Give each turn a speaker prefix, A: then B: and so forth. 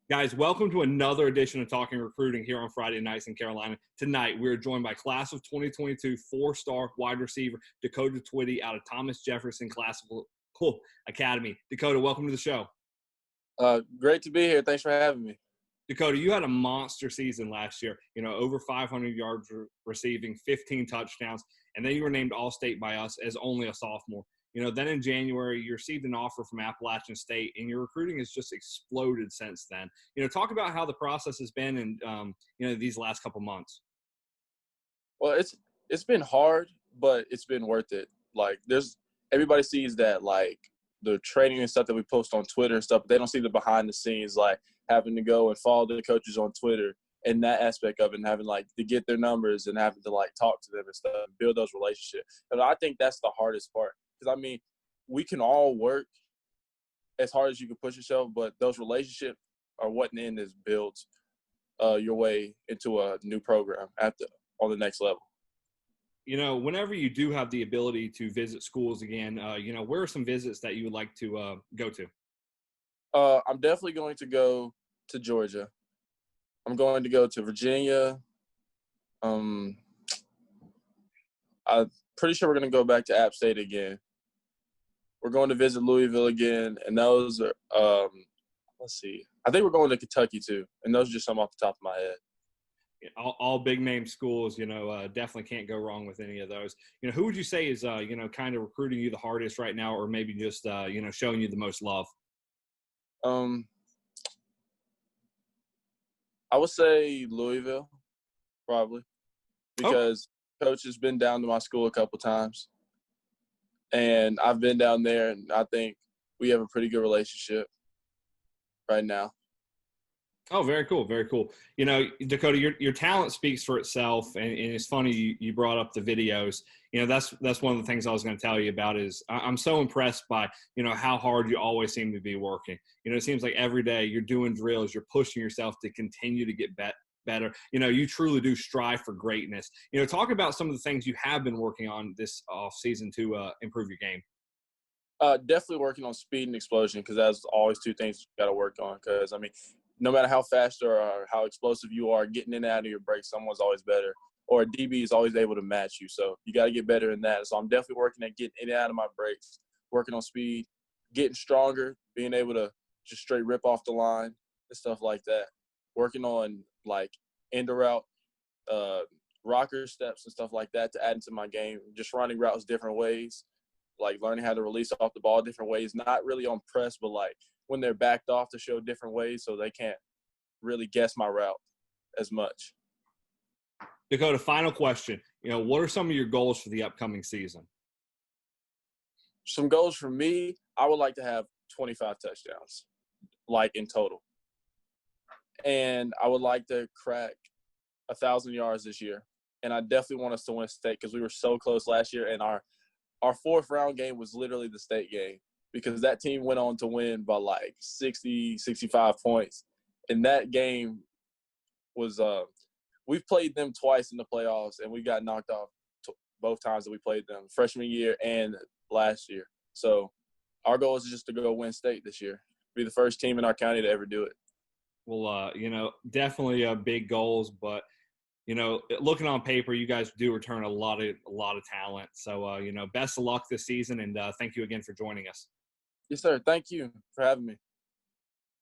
A: Guys, welcome to another edition of Talking Recruiting here on Friday nights in Carolina. Tonight, we're joined by class of 2022 four-star wide receiver Dakota Twitty out of Thomas Jefferson Classical Academy. Dakota, welcome to the show.
B: Great to be here. Thanks for having me.
A: Dakota, you had a monster season last year, over 500 yards receiving, 15 touchdowns, and then you were named All-State by us as only a sophomore. Then in January, you received an offer from Appalachian State, and your recruiting has just exploded since then. Talk about how the process has been in, these last couple months.
B: Well, it's been hard, but it's been worth it. Everybody sees that, the training and stuff that we post on Twitter and stuff, but they don't see the behind the scenes, having to go and follow the coaches on Twitter and that aspect of it, and having, to get their numbers and having to, talk to them and stuff and build those relationships. And I think that's the hardest part. Because, we can all work as hard as you can push yourself, but those relationships are what in the end is builds your way into a new program on the next level.
A: Whenever you do have the ability to visit schools again, where are some visits that you would like to go to?
B: I'm definitely going to go to Georgia. I'm going to go to Virginia. I'm pretty sure we're going to go back to App State again. We're going to visit Louisville again, and those are let's see. I think we're going to Kentucky too, and those are just some off the top of my head.
A: All big name schools, definitely can't go wrong with any of those. Who would you say is, kind of recruiting you the hardest right now, or maybe just, showing you the most love?
B: I would say Louisville, probably, because Coach has been down to my school a couple times, and I've been down there, and I think we have a pretty good relationship right now.
A: Oh, very cool. Very cool. Dakota, your talent speaks for itself. And it's funny you brought up the videos. That's one of the things I was going to tell you about is I'm so impressed by, how hard you always seem to be working. It seems like every day you're doing drills, you're pushing yourself to continue to get better. You truly do strive for greatness. Talk about some of the things you have been working on this off season to improve your game.
B: Definitely working on speed and explosion, because that's always two things you got to work on. Because, no matter how fast or how explosive you are, getting in and out of your breaks, someone's always better. Or a DB is always able to match you. So you got to get better in that. So I'm definitely working at getting in and out of my breaks, working on speed, getting stronger, being able to just straight rip off the line and stuff like that. Working on, end route, rocker steps and stuff like that to add into my game. Just running routes different ways, learning how to release off the ball different ways, not really on press, but, when they're backed off to show different ways so they can't really guess my route as much.
A: Dakota, final question. What are some of your goals for the upcoming season?
B: Some goals for me, I would like to have 25 touchdowns, in total. And I would like to crack 1,000 yards this year. And I definitely want us to win state because we were so close last year. And our fourth round game was literally the state game, because that team went on to win by 60, 65 points. And that game was we've played them twice in the playoffs, and we got knocked off both times that we played them, freshman year and last year. So our goal is just to go win state this year, be the first team in our county to ever do it.
A: Well, definitely big goals, but looking on paper, you guys do return a lot of talent. So, best of luck this season, and thank you again for joining us.
B: Yes, sir. Thank you for having me.